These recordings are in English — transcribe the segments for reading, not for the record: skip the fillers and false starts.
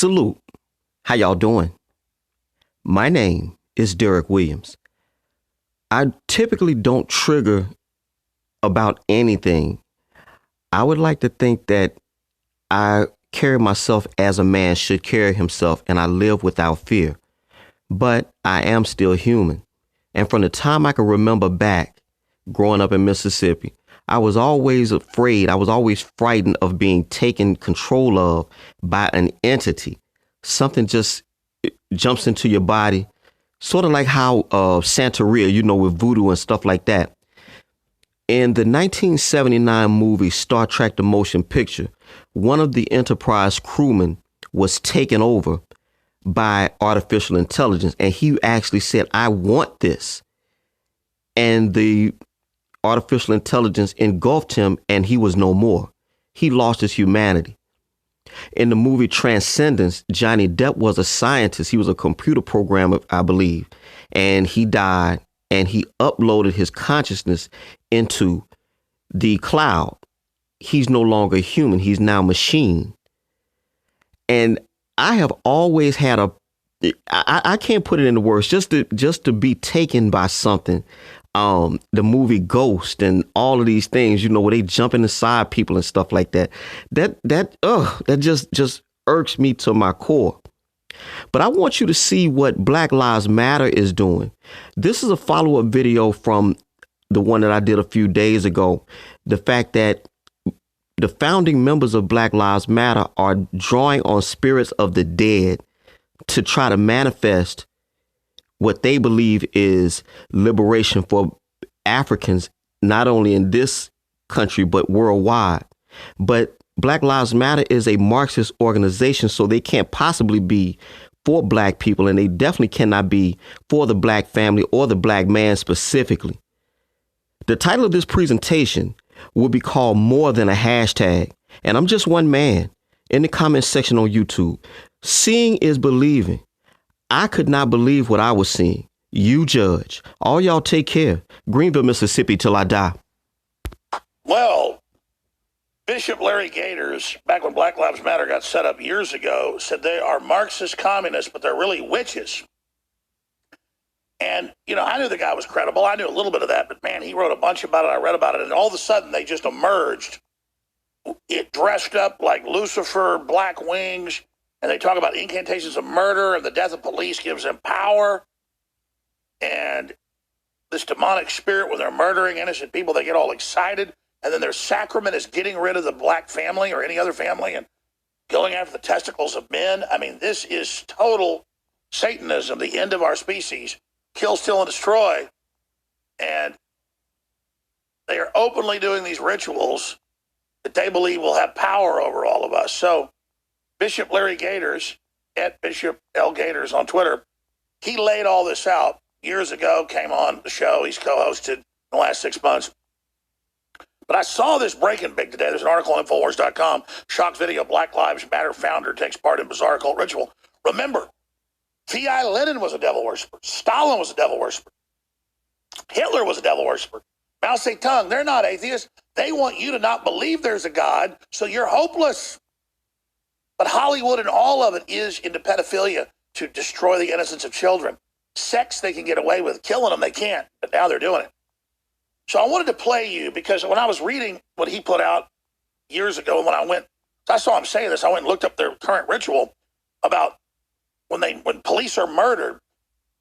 Salute. How y'all doing? My name is DerrickCWilliams. I typically don't trigger about anything. I would like to think that I carry myself as a man should carry himself, and I live without fear. But I am still human. And from the time I can remember back, growing up in Mississippi, I was always afraid. I was always frightened of being taken control of by an entity. Something just jumps into your body, sort of like how Santeria, with voodoo and stuff like that. In the 1979 movie Star Trek: The Motion Picture, one of the Enterprise crewmen was taken over by artificial intelligence, and he actually said, "I want this." And the artificial intelligence engulfed him, and he was no more. He lost his humanity. In the movie Transcendence, Johnny Depp was a scientist. He was a computer programmer, I believe, and he died, and he uploaded his consciousness into the cloud. He's no longer human. He's now machine. And I have always had I can't put it into words, just to be taken by something. The movie Ghost and all of these things, where they jumping inside people and stuff like that. That just irks me to my core. But I want you to see what Black Lives Matter is doing. This is a follow-up video from the one that I did a few days ago. The fact that the founding members of Black Lives Matter are drawing on spirits of the dead to try to manifest what they believe is liberation for Africans, not only in this country, but worldwide. But Black Lives Matter is a Marxist organization, so they can't possibly be for black people, and they definitely cannot be for the black family or the black man specifically. The title of this presentation will be called More Than a Hashtag, and I'm just one man in the comment section on YouTube. Seeing is believing. I could not believe what I was seeing. You judge. All y'all take care. Greenville, Mississippi till I die. Well, Bishop Larry Gaithers, back when Black Lives Matter got set up years ago, said they are Marxist communists, but they're really witches. And, I knew the guy was credible. I knew a little bit of that, but man, he wrote a bunch about it. I read about it, and all of a sudden they just emerged. It dressed up like Lucifer, black wings, and they talk about incantations of murder, and the death of police gives them power. And this demonic spirit, when they're murdering innocent people, they get all excited. And then their sacrament is getting rid of the black family or any other family and going after the testicles of men. I mean, this is total Satanism, the end of our species. Kill, steal, and destroy. And they are openly doing these rituals that they believe will have power over all of us. So Bishop Larry Gaithers, at Bishop L. Gaithers on Twitter, he laid all this out years ago, came on the show. He's co-hosted in the last 6 months. But I saw this breaking big today. There's an article on Infowars.com. Shock video, Black Lives Matter founder takes part in bizarre cult ritual. Remember, V.I. Lenin was a devil worshiper. Stalin was a devil worshiper. Hitler was a devil worshiper. Mao Zedong, they're not atheists. They want you to not believe there's a God, so you're hopeless. But Hollywood and all of it is into pedophilia to destroy the innocence of children. Sex they can get away with. Killing them they can't, but now they're doing it. So I wanted to play you because when I was reading what he put out years ago, when I saw him say this, I went and looked up their current ritual about when police are murdered.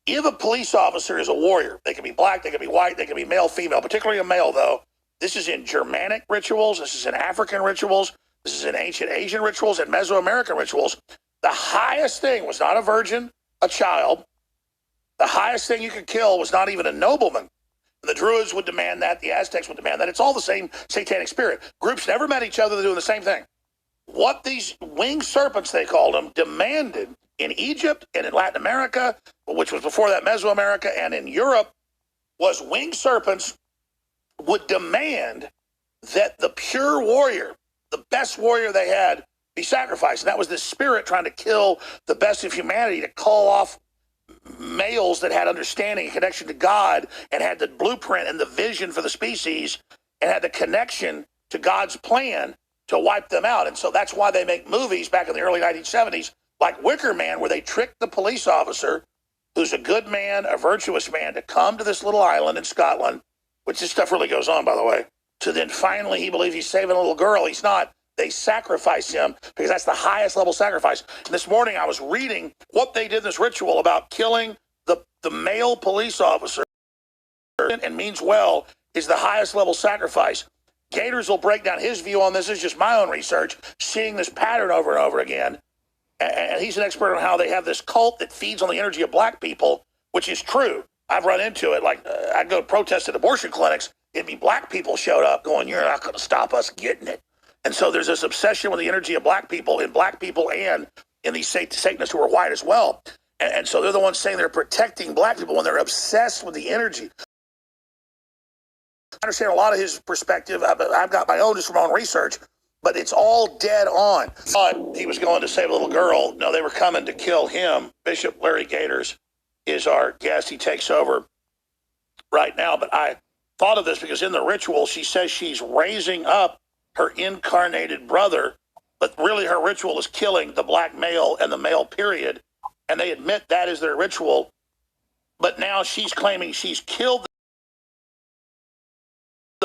If a police officer is a warrior, they can be black, they can be white, they can be male, female, particularly a male though. This is in Germanic rituals, this is in African rituals, this is in ancient Asian rituals and Mesoamerican rituals. The highest thing was not a virgin, a child. The highest thing you could kill was not even a nobleman. The Druids would demand that. The Aztecs would demand that. It's all the same satanic spirit. Groups never met each other. They're doing the same thing. What these winged serpents, they called them, demanded in Egypt and in Latin America, which was before that Mesoamerica, and in Europe, was winged serpents would demand that the pure warrior, the best warrior they had, be sacrificed. And that was this spirit trying to kill the best of humanity, to call off males that had understanding and connection to God and had the blueprint and the vision for the species and had the connection to God's plan to wipe them out. And so that's why they make movies back in the early 1970s like Wicker Man, where they tricked the police officer, who's a good man, a virtuous man, to come to this little island in Scotland, which this stuff really goes on, by the way, to then finally he believes he's saving a little girl. He's not. They sacrifice him because that's the highest level sacrifice. And this morning I was reading what they did in this ritual about killing the male police officer, and means well is the highest level sacrifice. Gaithers will break down his view on this. This is just my own research, seeing this pattern over and over again. And he's an expert on how they have this cult that feeds on the energy of black people, which is true. I've run into it. Like I'd go protest at abortion clinics. It'd be black people showed up going, "You're not going to stop us getting it." And so there's this obsession with the energy of black people and in these Satanists who are white as well. And so they're the ones saying they're protecting black people when they're obsessed with the energy. I understand a lot of his perspective. I've got my own just from my own research, but it's all dead on. Thought he was going to save a little girl. No, they were coming to kill him. Bishop Larry Gaithers is our guest. He takes over right now. But I thought of this because in the ritual, she says she's raising up her incarnated brother, but really her ritual is killing the black male and the male period. And they admit that is their ritual. But now she's claiming she's killed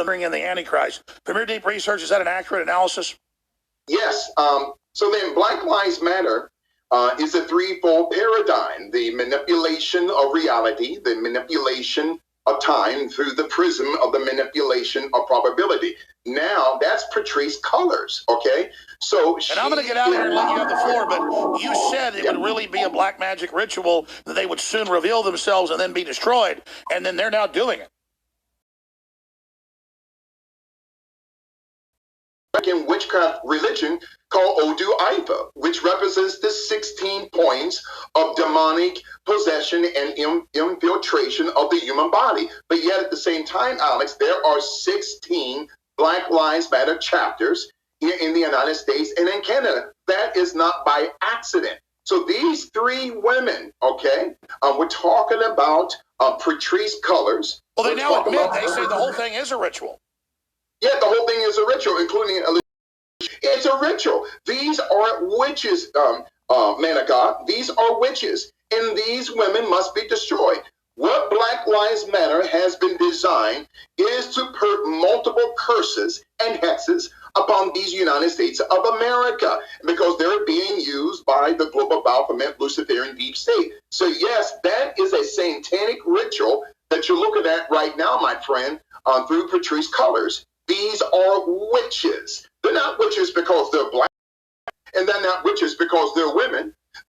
bring in the Antichrist. From your deep research, is that an accurate analysis? Yes. So then Black Lives Matter is a threefold paradigm: the manipulation of reality, the manipulation of time through the prism of the manipulation of probability. Now that's Patrice Cullors, okay? So and I'm going to get out of here and let you have the floor, but you said it would really be a black magic ritual that they would soon reveal themselves and then be destroyed, and then they're now doing it. In witchcraft religion called Odysee, which represents the 16 points of demonic possession and infiltration of the human body. But yet at the same time, Alex, there are 16 Black Lives Matter chapters here in the United States and in Canada. That is not by accident. So these three women, okay, we're talking about Patrice Cullors. Well, they now admit, they say the whole thing is a ritual. Yeah, the whole thing is a ritual, including it's a ritual. These are witches, man of God. These are witches, and these women must be destroyed. What Black Lives Matter has been designed is to put multiple curses and hexes upon these United States of America, because they're being used by the global Baphomet, Luciferian deep state. So yes, that is a satanic ritual that you're looking at right now, my friend, through Patrice Cullors. These are witches. They're not witches because they're black, and they're not witches because they're women.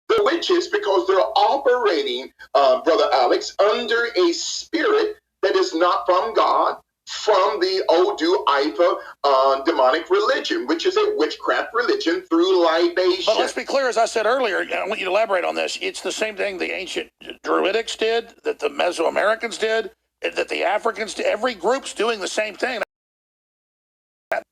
They're witches because they're operating, Brother Alex, under a spirit that is not from God, from the Odysee demonic religion, which is a witchcraft religion through libation. But let's be clear, as I said earlier, I want you to elaborate on this. It's the same thing the ancient Druidics did, that the Mesoamericans did, that the Africans did. Every group's doing the same thing.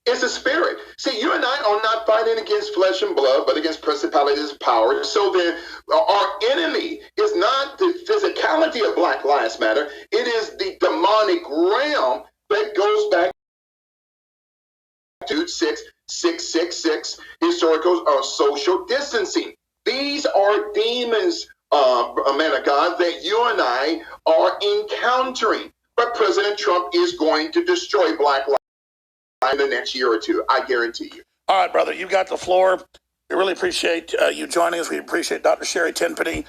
It's a spirit. See, you and I are not fighting against flesh and blood, but against principalities and powers. So then our enemy is not the physicality of Black Lives Matter. It is the demonic realm that goes back to 6666, historical social distancing. These are demons, man of God, that you and I are encountering. But President Trump is going to destroy Black Lives in the next year or two, I guarantee you. All right, brother, you got the floor. We really appreciate you joining us. We appreciate Dr. Sherry Tenpenny